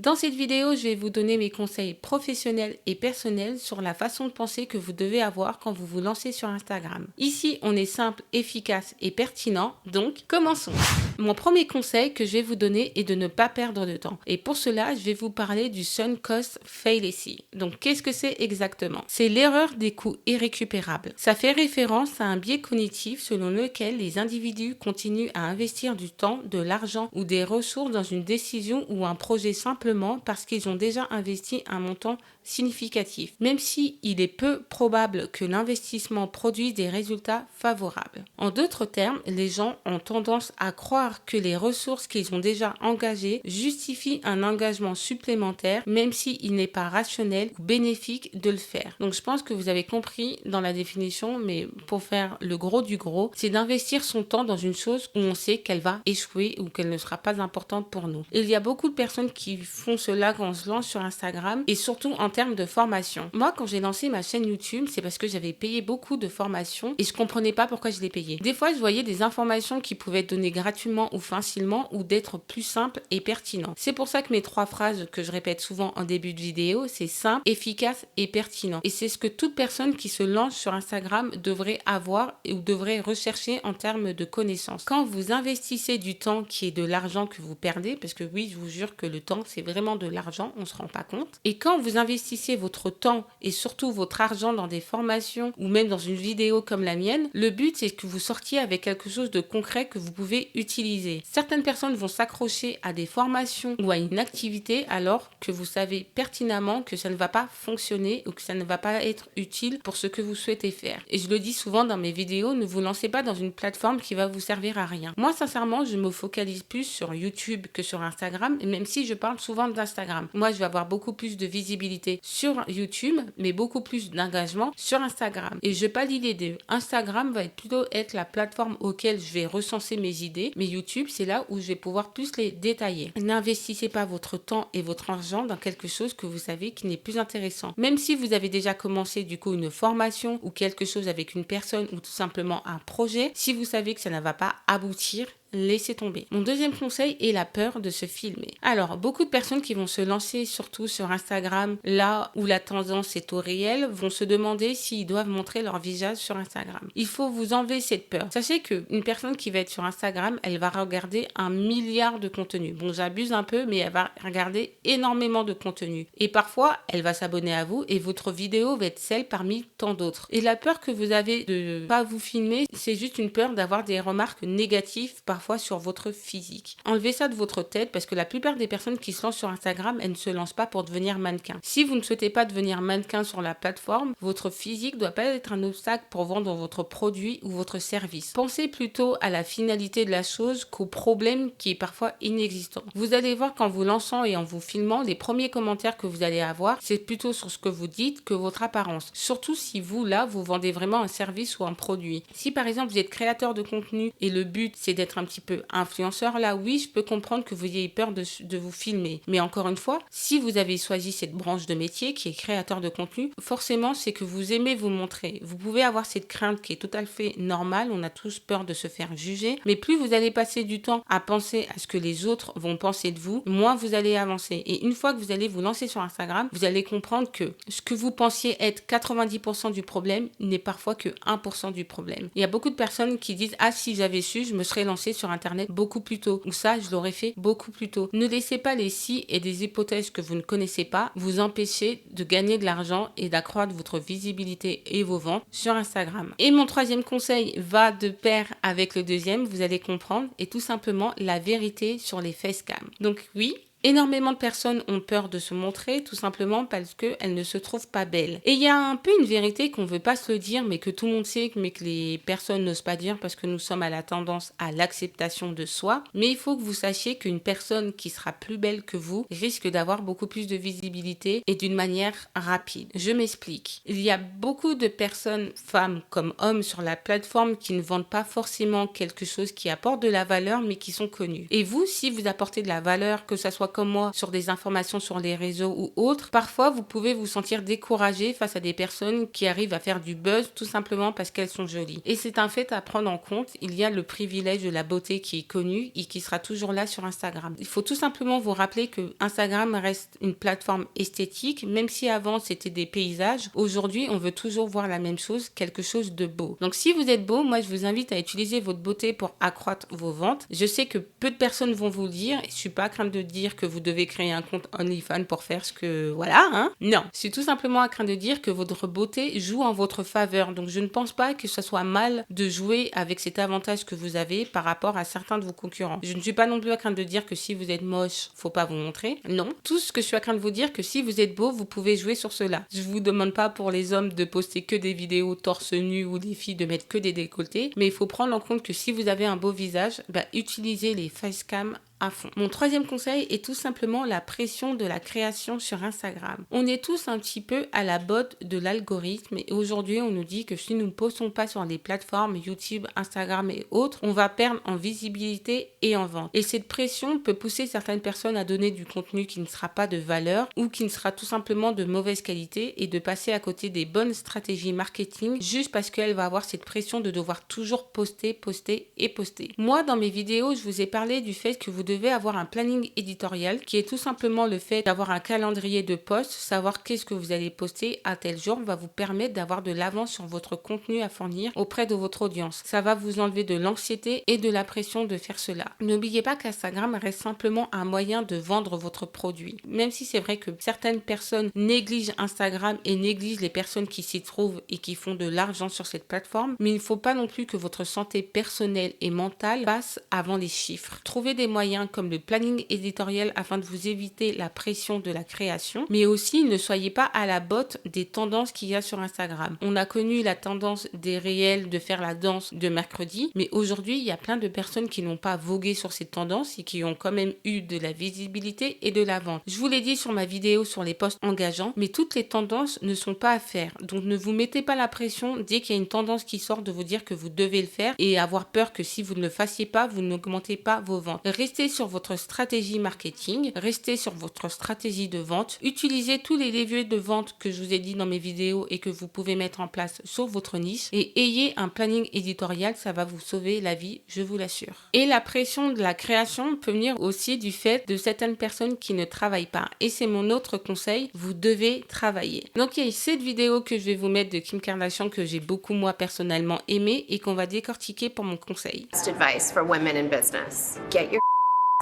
Dans cette vidéo, je vais vous donner mes conseils professionnels et personnels sur la façon de penser que vous devez avoir quand vous vous lancez sur Instagram. Ici, on est simple, efficace et pertinent, donc commençons. Mon premier conseil que je vais vous donner est de ne pas perdre de temps. Et pour cela, je vais vous parler du sunk cost fallacy. Donc, qu'est-ce que c'est exactement? C'est l'erreur des coûts irrécupérables. Ça fait référence à un biais cognitif selon lequel les individus continuent à investir du temps, de l'argent ou des ressources dans une décision ou un projet simplement parce qu'ils ont déjà investi un montant significatif, même si il est peu probable que l'investissement produise des résultats favorables. En d'autres termes, les gens ont tendance à croire que les ressources qu'ils ont déjà engagées justifient un engagement supplémentaire, même s'il n'est pas rationnel ou bénéfique de le faire. Donc je pense que vous avez compris dans la définition, mais pour faire le gros du gros, c'est d'investir son temps dans une chose où on sait qu'elle va échouer ou qu'elle ne sera pas importante pour nous. Il y a beaucoup de personnes qui font cela quand on se lance sur Instagram et surtout en termes de formation. Moi, quand j'ai lancé ma chaîne YouTube, c'est parce que j'avais payé beaucoup de formations et je comprenais pas pourquoi je les payais. Des fois, je voyais des informations qui pouvaient être données gratuitement ou facilement ou d'être plus simples et pertinents. C'est pour ça que mes 3 phrases que je répète souvent en début de vidéo, c'est simple, efficace et pertinent. Et c'est ce que toute personne qui se lance sur Instagram devrait avoir ou devrait rechercher en termes de connaissances. Quand vous investissez du temps qui est de l'argent que vous perdez, parce que oui, je vous jure que le temps, c'est vraiment de l'argent, on se rend pas compte. Et quand vous investissez votre temps et surtout votre argent dans des formations ou même dans une vidéo comme la mienne, le but c'est que vous sortiez avec quelque chose de concret que vous pouvez utiliser. Certaines personnes vont s'accrocher à des formations ou à une activité alors que vous savez pertinemment que ça ne va pas fonctionner ou que ça ne va pas être utile pour ce que vous souhaitez faire. Et je le dis souvent dans mes vidéos, ne vous lancez pas dans une plateforme qui va vous servir à rien. Moi sincèrement, je me focalise plus sur YouTube que sur Instagram, et même si je parle souvent d'Instagram. Moi, je vais avoir beaucoup plus de visibilité sur YouTube, mais beaucoup plus d'engagement sur Instagram. Et je pallie les deux. Instagram va plutôt être la plateforme auquel je vais recenser mes idées, mais YouTube, c'est là où je vais pouvoir plus les détailler. N'investissez pas votre temps et votre argent dans quelque chose que vous savez qui n'est plus intéressant. Même si vous avez déjà commencé du coup une formation ou quelque chose avec une personne ou tout simplement un projet, si vous savez que ça ne va pas aboutir, laissez tomber. Mon deuxième conseil est la peur de se filmer. Alors, beaucoup de personnes qui vont se lancer surtout sur Instagram, là où la tendance est au réel, vont se demander s'ils doivent montrer leur visage sur Instagram. Il faut vous enlever cette peur. Sachez qu'une personne qui va être sur Instagram, elle va regarder 1 milliard de contenus. Bon, j'abuse un peu, mais elle va regarder énormément de contenus. Et parfois, elle va s'abonner à vous et votre vidéo va être celle parmi tant d'autres. Et la peur que vous avez de ne pas vous filmer, c'est juste une peur d'avoir des remarques négatives parfois sur votre physique. Enlevez ça de votre tête parce que la plupart des personnes qui se lancent sur Instagram, elles ne se lancent pas pour devenir mannequin. Si vous ne souhaitez pas devenir mannequin sur la plateforme, votre physique ne doit pas être un obstacle pour vendre votre produit ou votre service. Pensez plutôt à la finalité de la chose qu'au problème qui est parfois inexistant. Vous allez voir qu'en vous lançant et en vous filmant, les premiers commentaires que vous allez avoir, c'est plutôt sur ce que vous dites que votre apparence. Surtout si vous, là, vous vendez vraiment un service ou un produit. Si par exemple vous êtes créateur de contenu et le but c'est d'être un petit peu influenceur, là oui, je peux comprendre que vous ayez peur de vous filmer. Mais encore une fois, si vous avez choisi cette branche de métier qui est créateur de contenu, forcément c'est que vous aimez vous montrer. Vous pouvez avoir cette crainte qui est tout à fait normale, on a tous peur de se faire juger, mais plus vous allez passer du temps à penser à ce que les autres vont penser de vous, moins vous allez avancer. Et une fois que vous allez vous lancer sur Instagram, vous allez comprendre que ce que vous pensiez être 90% du problème n'est parfois que 1% du problème. Il y a beaucoup de personnes qui disent « Ah, si j'avais su, je me serais lancé sur Internet beaucoup plus tôt. » Ou ça, je l'aurais fait beaucoup plus tôt. Ne laissez pas les si et des hypothèses que vous ne connaissez pas vous empêcher de gagner de l'argent et d'accroître votre visibilité et vos ventes sur Instagram. Et mon troisième conseil va de pair avec le deuxième, vous allez comprendre, est tout simplement la vérité sur les facecam. Donc oui, énormément de personnes ont peur de se montrer tout simplement parce qu'elles ne se trouvent pas belles. Et il y a un peu une vérité qu'on ne veut pas se le dire mais que tout le monde sait mais que les personnes n'osent pas dire parce que nous sommes à la tendance à l'acceptation de soi. Mais il faut que vous sachiez qu'une personne qui sera plus belle que vous risque d'avoir beaucoup plus de visibilité et d'une manière rapide. Je m'explique. Il y a beaucoup de personnes, femmes comme hommes sur la plateforme qui ne vendent pas forcément quelque chose qui apporte de la valeur mais qui sont connues. Et vous, si vous apportez de la valeur, que ça soit comme moi sur des informations sur les réseaux ou autres, parfois vous pouvez vous sentir découragé face à des personnes qui arrivent à faire du buzz tout simplement parce qu'elles sont jolies. Et c'est un fait à prendre en compte. Il y a le privilège de la beauté qui est connu et qui sera toujours là sur Instagram. Il faut tout simplement vous rappeler que Instagram reste une plateforme esthétique, même si avant c'était des paysages. Aujourd'hui, on veut toujours voir la même chose, quelque chose de beau. Donc si vous êtes beau, moi je vous invite à utiliser votre beauté pour accroître vos ventes. Je sais que peu de personnes vont vous le dire et je suis pas crainte de dire que vous devez créer un compte OnlyFans pour faire ce que voilà, hein. Non, je suis tout simplement à craindre de dire que votre beauté joue en votre faveur. Donc je ne pense pas que ce soit mal de jouer avec cet avantage que vous avez par rapport à certains de vos concurrents. Je ne suis pas non plus à craindre de dire que si vous êtes moche, faut pas vous montrer. Non, tout ce que je suis à craindre de vous dire que si vous êtes beau, vous pouvez jouer sur cela. Je vous demande pas pour les hommes de poster que des vidéos torse nu ou les filles de mettre que des décolletés, mais il faut prendre en compte que si vous avez un beau visage, utilisez les facecam à fond. Mon troisième conseil est tout simplement la pression de la création sur Instagram. On est tous un petit peu à la botte de l'algorithme et aujourd'hui on nous dit que si nous ne postons pas sur les plateformes YouTube, Instagram et autres, on va perdre en visibilité et en vente. Et cette pression peut pousser certaines personnes à donner du contenu qui ne sera pas de valeur ou qui ne sera tout simplement de mauvaise qualité et de passer à côté des bonnes stratégies marketing juste parce qu'elle va avoir cette pression de devoir toujours poster, poster et poster. Moi dans mes vidéos, je vous ai parlé du fait que vous devez avoir un planning éditorial qui est tout simplement le fait d'avoir un calendrier de posts, savoir qu'est-ce que vous allez poster à tel jour va vous permettre d'avoir de l'avance sur votre contenu à fournir auprès de votre audience. Ça va vous enlever de l'anxiété et de la pression de faire cela. N'oubliez pas qu'Instagram reste simplement un moyen de vendre votre produit. Même si c'est vrai que certaines personnes négligent Instagram et négligent les personnes qui s'y trouvent et qui font de l'argent sur cette plateforme, mais il ne faut pas non plus que votre santé personnelle et mentale passe avant les chiffres. Trouvez des moyens comme le planning éditorial afin de vous éviter la pression de la création, mais aussi ne soyez pas à la botte des tendances qu'il y a sur Instagram. On a connu la tendance des réels de faire la danse de mercredi, mais aujourd'hui il y a plein de personnes qui n'ont pas vogué sur ces tendances et qui ont quand même eu de la visibilité et de la vente. Je vous l'ai dit sur ma vidéo sur les posts engageants, mais toutes les tendances ne sont pas à faire, donc ne vous mettez pas la pression dès qu'il y a une tendance qui sort de vous dire que vous devez le faire et avoir peur que si vous ne le fassiez pas, vous n'augmentez pas vos ventes. Restez sur votre stratégie marketing, restez sur votre stratégie de vente, utilisez tous les leviers de vente que je vous ai dit dans mes vidéos et que vous pouvez mettre en place sur votre niche et ayez un planning éditorial, ça va vous sauver la vie, je vous l'assure. Et la pression de la création peut venir aussi du fait de certaines personnes qui ne travaillent pas et c'est mon autre conseil, vous devez travailler. Donc il y a cette vidéo que je vais vous mettre de Kim Kardashian que j'ai beaucoup moi personnellement aimé et qu'on va décortiquer pour mon conseil. Advice for women in business. Get your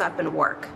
up and work.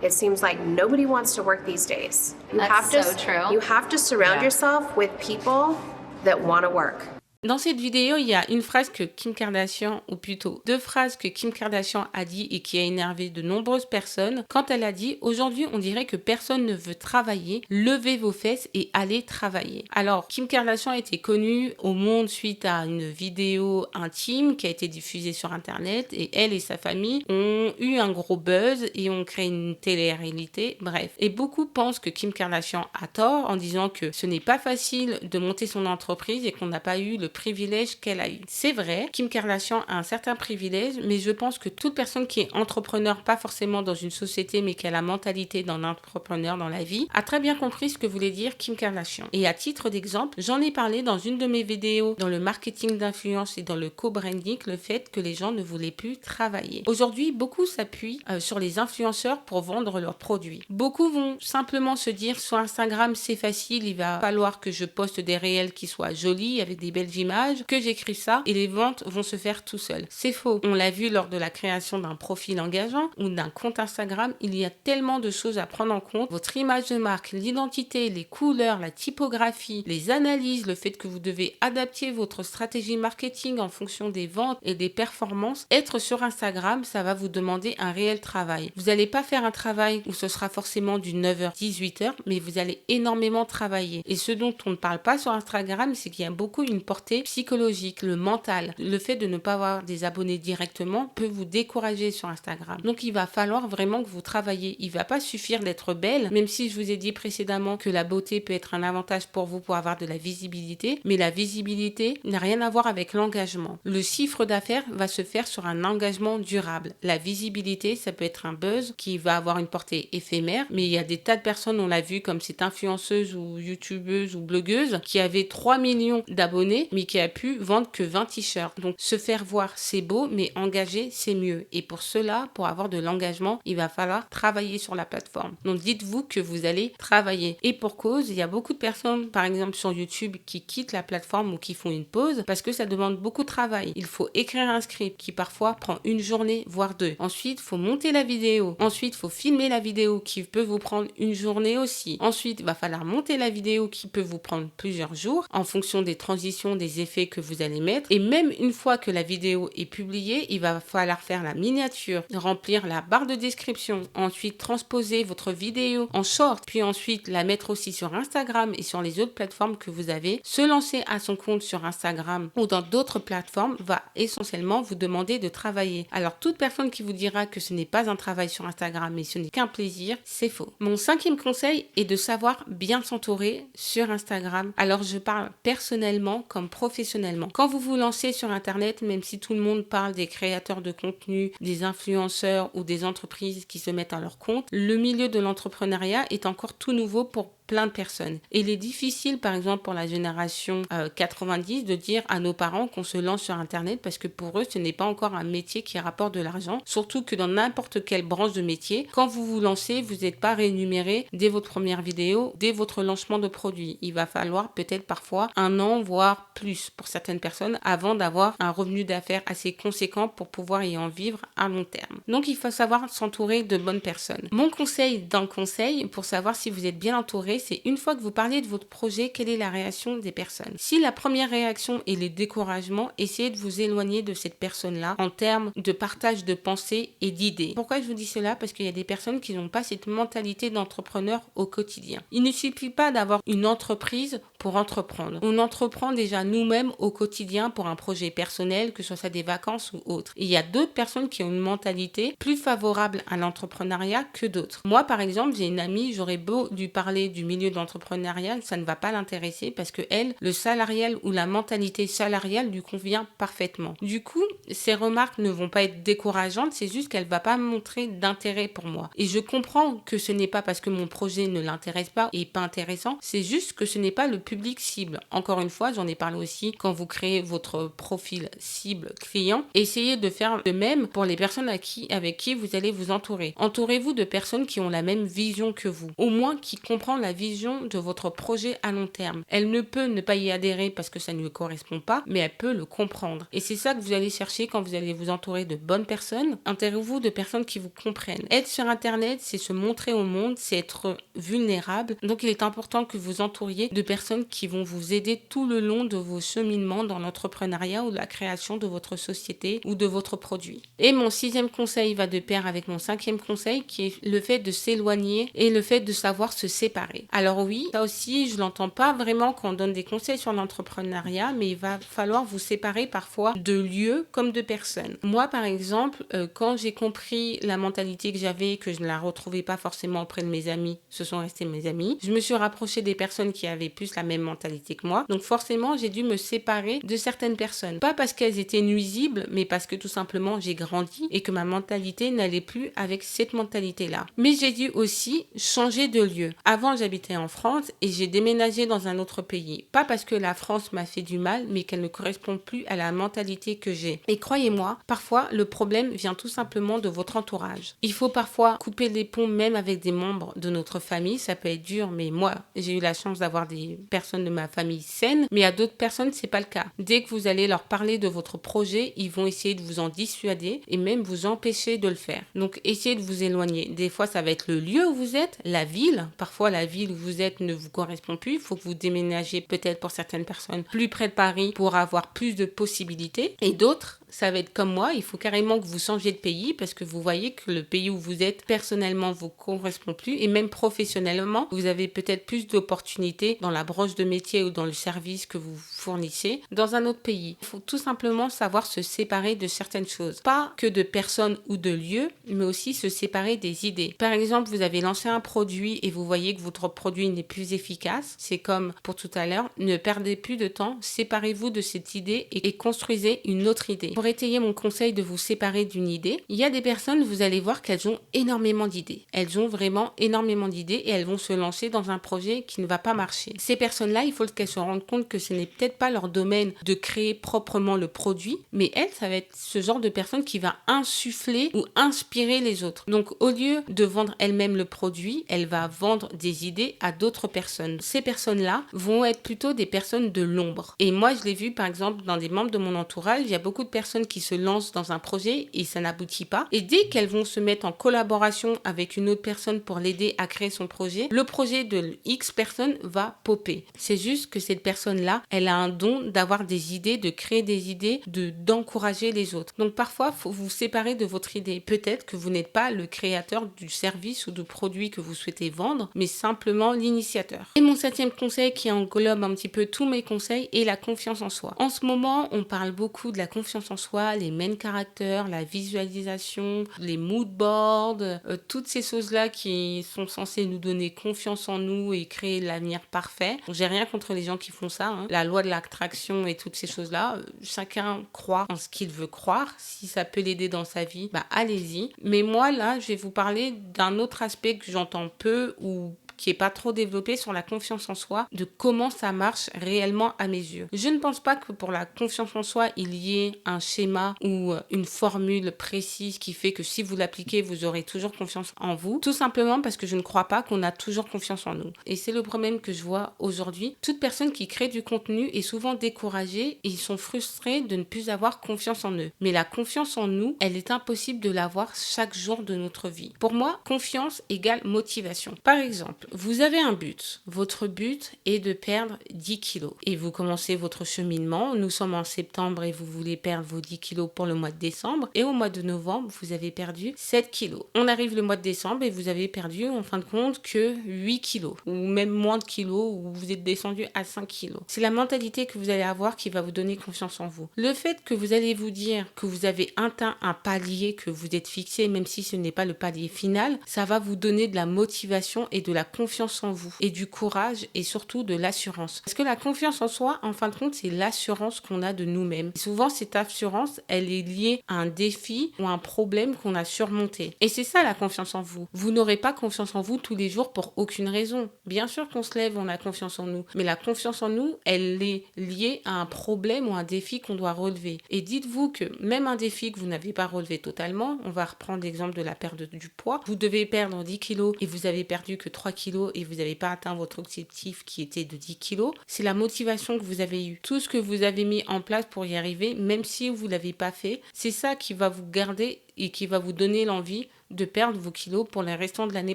It seems like nobody wants to work these days. You have to surround yourself with people that want to work. Dans cette vidéo, il y a une phrase que Kim Kardashian, ou plutôt deux phrases que Kim Kardashian a dit et qui a énervé de nombreuses personnes quand elle a dit « Aujourd'hui, on dirait que personne ne veut travailler, levez vos fesses et allez travailler ». Alors, Kim Kardashian a été connue au monde suite à une vidéo intime qui a été diffusée sur Internet et elle et sa famille ont eu un gros buzz et ont créé une télé-réalité, bref. Et beaucoup pensent que Kim Kardashian a tort en disant que ce n'est pas facile de monter son entreprise et qu'on n'a pas eu le privilège qu'elle a eu. C'est vrai, Kim Kardashian a un certain privilège, mais je pense que toute personne qui est entrepreneur, pas forcément dans une société, mais qui a la mentalité d'un entrepreneur dans la vie, a très bien compris ce que voulait dire Kim Kardashian. Et à titre d'exemple, j'en ai parlé dans une de mes vidéos dans le marketing d'influence et dans le co-branding, le fait que les gens ne voulaient plus travailler. Aujourd'hui, beaucoup s'appuient sur les influenceurs pour vendre leurs produits. Beaucoup vont simplement se dire sur Instagram, c'est facile, il va falloir que je poste des réels qui soient jolis, avec des belles images, que j'écris ça et les ventes vont se faire tout seuls. C'est faux. On l'a vu lors de la création d'un profil engageant ou d'un compte Instagram, il y a tellement de choses à prendre en compte. Votre image de marque, l'identité, les couleurs, la typographie, les analyses, le fait que vous devez adapter votre stratégie marketing en fonction des ventes et des performances. Être sur Instagram, ça va vous demander un réel travail. Vous n'allez pas faire un travail où ce sera forcément du 9h, 18h, mais vous allez énormément travailler. Et ce dont on ne parle pas sur Instagram, c'est qu'il y a beaucoup une portée portée psychologique, le mental. Le fait de ne pas avoir des abonnés directement peut vous décourager sur Instagram. Donc il va falloir vraiment que vous travaillez. Il va pas suffire d'être belle, même si je vous ai dit précédemment que la beauté peut être un avantage pour vous pour avoir de la visibilité, mais la visibilité n'a rien à voir avec l'engagement. Le chiffre d'affaires va se faire sur un engagement durable. La visibilité, ça peut être un buzz qui va avoir une portée éphémère, mais il y a des tas de personnes, on l'a vu comme cette influenceuse ou youtubeuse ou blogueuse qui avait 3 millions d'abonnés, mais qui a pu vendre que 20 t-shirts. Donc se faire voir, c'est beau, mais engager, c'est mieux. Et pour cela, pour avoir de l'engagement, il va falloir travailler sur la plateforme. Donc dites-vous que vous allez travailler. Et pour cause, il y a beaucoup de personnes, par exemple sur YouTube, qui quittent la plateforme ou qui font une pause parce que ça demande beaucoup de travail. Il faut écrire un script qui parfois prend une journée, voire 2. Ensuite, il faut monter la vidéo. Ensuite, il faut filmer la vidéo qui peut vous prendre une journée aussi. Ensuite, il va falloir monter la vidéo qui peut vous prendre plusieurs jours en fonction des transitions, des effets que vous allez mettre. Et même une fois que la vidéo est publiée, il va falloir faire la miniature, remplir la barre de description, ensuite transposer votre vidéo en short, puis ensuite la mettre aussi sur Instagram et sur les autres plateformes que vous avez. Se lancer à son compte sur Instagram ou dans d'autres plateformes va essentiellement vous demander de travailler. Alors toute personne qui vous dira que ce n'est pas un travail sur Instagram mais ce n'est qu'un plaisir, c'est faux. Mon 5e conseil est de savoir bien s'entourer sur Instagram. Alors je parle personnellement comme professionnellement. Quand vous vous lancez sur Internet, même si tout le monde parle des créateurs de contenu, des influenceurs ou des entreprises qui se mettent à leur compte, le milieu de l'entrepreneuriat est encore tout nouveau pour plein de personnes. Et il est difficile, par exemple, pour la génération 90 de dire à nos parents qu'on se lance sur Internet parce que pour eux, ce n'est pas encore un métier qui rapporte de l'argent. Surtout que dans n'importe quelle branche de métier, quand vous vous lancez, vous n'êtes pas rémunéré dès votre première vidéo, dès votre lancement de produit. Il va falloir peut-être parfois 1 an, voire plus pour certaines personnes avant d'avoir un revenu d'affaires assez conséquent pour pouvoir y en vivre à long terme. Donc, il faut savoir s'entourer de bonnes personnes. Mon conseil dans le conseil, pour savoir si vous êtes bien entouré, c'est une fois que vous parlez de votre projet, quelle est la réaction des personnes. Si la première réaction est le découragement, essayez de vous éloigner de cette personne-là en termes de partage de pensées et d'idées. Pourquoi je vous dis cela? Parce qu'il y a des personnes qui n'ont pas cette mentalité d'entrepreneur au quotidien. Il ne suffit pas d'avoir une entreprise pour entreprendre. On entreprend déjà nous-mêmes au quotidien pour un projet personnel, que ce soit des vacances ou autre. Et il y a d'autres personnes qui ont une mentalité plus favorable à l'entrepreneuriat que d'autres. Moi, par exemple, j'ai une amie, j'aurais beau lui parler du milieu de l'entrepreneuriat, ça ne va pas l'intéresser parce que elle, le salarial ou la mentalité salariale lui convient parfaitement. Du coup, ces remarques ne vont pas être décourageantes, c'est juste qu'elle va pas montrer d'intérêt pour moi. Et je comprends que ce n'est pas parce que mon projet ne l'intéresse pas et pas intéressant, c'est juste que ce n'est pas le public cible. Encore une fois, j'en ai parlé aussi quand vous créez votre profil cible client, essayez de faire de même pour les personnes avec qui vous allez vous entourer. Entourez-vous de personnes qui ont la même vision que vous, au moins qui comprennent la vision de votre projet à long terme. Elle ne peut ne pas y adhérer parce que ça ne lui correspond pas, mais elle peut le comprendre. Et c'est ça que vous allez chercher quand vous allez vous entourer de bonnes personnes. Entourez-vous de personnes qui vous comprennent. Être sur Internet, c'est se montrer au monde, c'est être vulnérable. Donc il est important que vous entouriez de personnes qui vont vous aider tout le long de vos cheminements dans l'entrepreneuriat ou la création de votre société ou de votre produit. Et mon 6e conseil va de pair avec mon 5e conseil qui est le fait de s'éloigner et le fait de savoir se séparer. Alors oui, ça aussi, je l'entends pas vraiment quand on donne des conseils sur l'entrepreneuriat, mais il va falloir vous séparer parfois de lieux comme de personnes. Moi, par exemple, quand j'ai compris la mentalité que j'avais, que je ne la retrouvais pas forcément auprès de mes amis, ce sont restés mes amis, je me suis rapprochée des personnes qui avaient plus la même mentalité que moi. Donc forcément, j'ai dû me séparer de certaines personnes. Pas parce qu'elles étaient nuisibles, mais parce que tout simplement, j'ai grandi et que ma mentalité n'allait plus avec cette mentalité-là. Mais j'ai dû aussi changer de lieu. Avant, j'habitais en France et j'ai déménagé dans un autre pays. Pas parce que la France m'a fait du mal, mais qu'elle ne correspond plus à la mentalité que j'ai. Et croyez-moi, parfois, le problème vient tout simplement de votre entourage. Il faut parfois couper les ponts même avec des membres de notre famille. Ça peut être dur, mais moi, j'ai eu la chance d'avoir des personnes de ma famille saines, mais à d'autres personnes, c'est pas le cas. Dès que vous allez leur parler de votre projet, ils vont essayer de vous en dissuader et même vous empêcher de le faire. Donc, essayez de vous éloigner. Des fois, ça va être le lieu où vous êtes, la ville. Parfois, la ville où vous êtes ne vous correspond plus. Il faut que vous déménagiez peut-être pour certaines personnes plus près de Paris pour avoir plus de possibilités. Et d'autres, ça va être comme moi, il faut carrément que vous changiez de pays parce que vous voyez que le pays où vous êtes personnellement vous correspond plus et même professionnellement, vous avez peut-être plus d'opportunités dans la branche de métier ou dans le service que vous fournissez dans un autre pays. Il faut tout simplement savoir se séparer de certaines choses. Pas que de personnes ou de lieux, mais aussi se séparer des idées. Par exemple, vous avez lancé un produit et vous voyez que votre produit n'est plus efficace. C'est comme pour tout à l'heure, ne perdez plus de temps, séparez-vous de cette idée et construisez une autre idée. Pour étayer mon conseil de vous séparer d'une idée, il y a des personnes, vous allez voir qu'elles ont énormément d'idées. Elles ont vraiment énormément d'idées et elles vont se lancer dans un projet qui ne va pas marcher. Ces personnes-là, il faut qu'elles se rendent compte que ce n'est peut-être pas leur domaine de créer proprement le produit, mais elles, ça va être ce genre de personne qui va insuffler ou inspirer les autres. Donc, au lieu de vendre elle-même le produit, elle va vendre des idées à d'autres personnes. Ces personnes-là vont être plutôt des personnes de l'ombre. Et moi, je l'ai vu, par exemple, dans des membres de mon entourage, il y a beaucoup de personnes qui se lancent dans un projet et ça n'aboutit pas. Et dès qu'elles vont se mettre en collaboration avec une autre personne pour l'aider à créer son projet, le projet de X personne va popper. C'est juste que cette personne-là, elle a un don d'avoir des idées, de créer des idées, d'encourager les autres. Donc parfois, il faut vous séparer de votre idée. Peut-être que vous n'êtes pas le créateur du service ou du produit que vous souhaitez vendre, mais simplement l'initiateur. Et mon 7e conseil qui englobe un petit peu tous mes conseils est la confiance en soi. En ce moment, on parle beaucoup de la confiance en soi, les main characters, la visualisation, les mood boards, toutes ces choses-là qui sont censées nous donner confiance en nous et créer l'avenir parfait. J'ai rien contre les gens qui font ça, hein. La loi de l'attraction et toutes ces choses-là, chacun croit en ce qu'il veut croire. Si ça peut l'aider dans sa vie, bah allez-y. Mais moi, là, je vais vous parler d'un autre aspect que j'entends peu ou qui est pas trop développé sur la confiance en soi, de comment ça marche réellement à mes yeux. Je ne pense pas que pour la confiance en soi, il y ait un schéma ou une formule précise qui fait que si vous l'appliquez, vous aurez toujours confiance en vous. Tout simplement parce que je ne crois pas qu'on a toujours confiance en nous. Et c'est le problème que je vois aujourd'hui. Toute personne qui crée du contenu est souvent découragée et ils sont frustrés de ne plus avoir confiance en eux. Mais la confiance en nous, elle est impossible de l'avoir chaque jour de notre vie. Pour moi, confiance égale motivation. Par exemple, vous avez un but. Votre but est de perdre 10 kilos. Et vous commencez votre cheminement. Nous sommes en septembre et vous voulez perdre vos 10 kilos pour le mois de décembre. Et au mois de novembre, vous avez perdu 7 kilos. On arrive le mois de décembre et vous avez perdu en fin de compte que 8 kilos. Ou même moins de kilos, ou vous êtes descendu à 5 kilos. C'est la mentalité que vous allez avoir qui va vous donner confiance en vous. Le fait que vous allez vous dire que vous avez atteint un palier que vous êtes fixé, même si ce n'est pas le palier final, ça va vous donner de la motivation et de la confiance en vous et du courage et surtout de l'assurance. Parce que la confiance en soi, en fin de compte, c'est l'assurance qu'on a de nous-mêmes. Et souvent, cette assurance, elle est liée à un défi ou un problème qu'on a surmonté. Et c'est ça la confiance en vous. Vous n'aurez pas confiance en vous tous les jours pour aucune raison. Bien sûr qu'on se lève, on a confiance en nous. Mais la confiance en nous, elle est liée à un problème ou un défi qu'on doit relever. Et dites-vous que même un défi que vous n'avez pas relevé totalement, on va reprendre l'exemple de la perte du poids. Vous devez perdre 10 kilos et vous avez perdu que 3 kilos et vous n'avez pas atteint votre objectif qui était de 10 kilos, c'est la motivation que vous avez eue. Tout ce que vous avez mis en place pour y arriver, même si vous ne l'avez pas fait, c'est ça qui va vous garder et qui va vous donner l'envie de perdre vos kilos pour les restants de l'année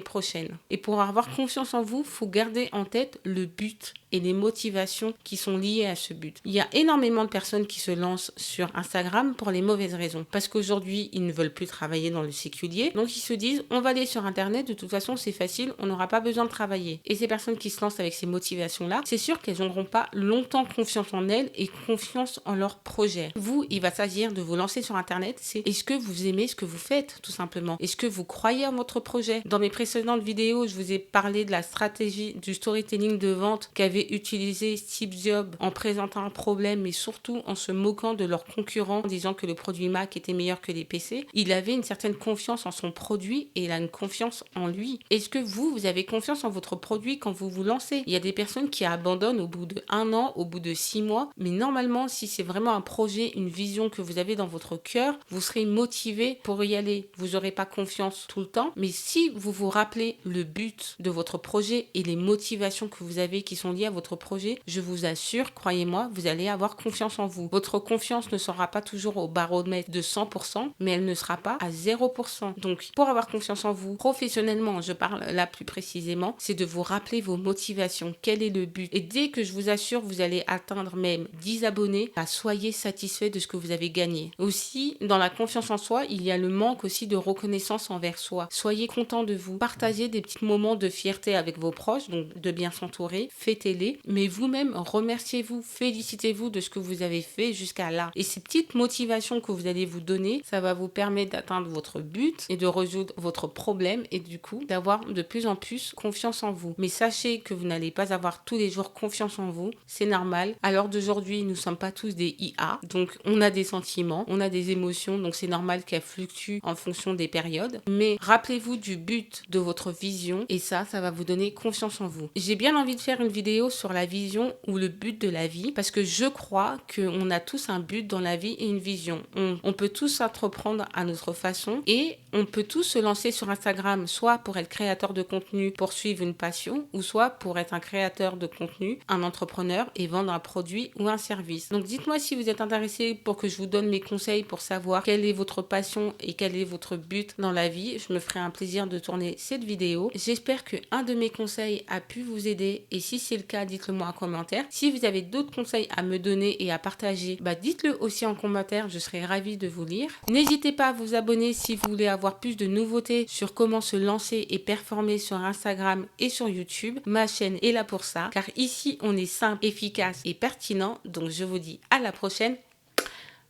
prochaine. Et pour avoir confiance en vous, il faut garder en tête le but et les motivations qui sont liées à ce but. Il y a énormément de personnes qui se lancent sur Instagram pour les mauvaises raisons. Parce qu'aujourd'hui, ils ne veulent plus travailler dans le séculier. Donc, ils se disent, on va aller sur Internet, de toute façon, c'est facile, on n'aura pas besoin de travailler. Et ces personnes qui se lancent avec ces motivations-là, c'est sûr qu'elles n'auront pas longtemps confiance en elles et confiance en leur projet. Vous, il va s'agir de vous lancer sur Internet, c'est est-ce que vous aimez ce que vous faites, tout simplement? Est-ce que vous croyez en votre projet? Dans mes précédentes vidéos, je vous ai parlé de la stratégie du storytelling de vente qu'avait utilisé Steve Jobs en présentant un problème, mais surtout en se moquant de leurs concurrents, en disant que le produit Mac était meilleur que les PC. Il avait une certaine confiance en son produit et il a une confiance en lui. Est-ce que vous avez confiance en votre produit quand vous vous lancez? Il y a des personnes qui abandonnent au bout de 1 an, au bout de 6 mois, mais normalement, si c'est vraiment un projet, une vision que vous avez dans votre cœur, vous serez motivé pour y aller. Vous n'aurez pas confiance tout le temps, mais si vous vous rappelez le but de votre projet et les motivations que vous avez qui sont liées à votre projet, je vous assure, croyez-moi, vous allez avoir confiance en vous. Votre confiance ne sera pas toujours au baromètre de 100%, mais elle ne sera pas à 0%. Donc, pour avoir confiance en vous, professionnellement, je parle là plus précisément, c'est de vous rappeler vos motivations. Quel est le but? Et dès que je vous assure, vous allez atteindre même 10 abonnés, soyez satisfait de ce que vous avez gagné. Aussi, dans la confiance en soi, il y a le manque aussi de reconnaissance envers soi. Soyez content de vous. Partagez des petits moments de fierté avec vos proches, donc de bien s'entourer, fêtez-les, mais vous-même, remerciez-vous, félicitez-vous de ce que vous avez fait jusqu'à là. Et ces petites motivations que vous allez vous donner, ça va vous permettre d'atteindre votre but et de résoudre votre problème et du coup, d'avoir de plus en plus confiance en vous. Mais sachez que vous n'allez pas avoir tous les jours confiance en vous, c'est normal. À l'heure d'aujourd'hui, nous ne sommes pas tous des IA, donc on a des sentiments, on a des émotions, donc c'est normal qu'elles fluctuent en fonction des périodes. Mais rappelez-vous du but de votre vision et ça va vous donner confiance en vous. J'ai bien envie de faire une vidéo sur la vision ou le but de la vie parce que je crois qu'on a tous un but dans la vie et une vision. On peut tous entreprendre à notre façon et on peut tous se lancer sur Instagram soit pour être créateur de contenu, pour suivre une passion ou soit pour être un créateur de contenu, un entrepreneur et vendre un produit ou un service. Donc dites-moi si vous êtes intéressé pour que je vous donne mes conseils pour savoir quelle est votre passion et quel est votre but dans la vie. Je me ferai un plaisir de tourner cette vidéo. J'espère que un de mes conseils a pu vous aider et si c'est le cas, dites-le moi en commentaire. Si vous avez d'autres conseils à me donner et à partager, dites-le aussi en commentaire, je serai ravie de vous lire. N'hésitez pas à vous abonner si vous voulez avoir plus de nouveautés sur comment se lancer et performer sur Instagram et sur YouTube. Ma chaîne est là pour ça, car ici on est simple, efficace et pertinent. Donc je vous dis à la prochaine.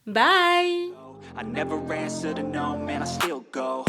Bye! I never answer to no, man, I still go.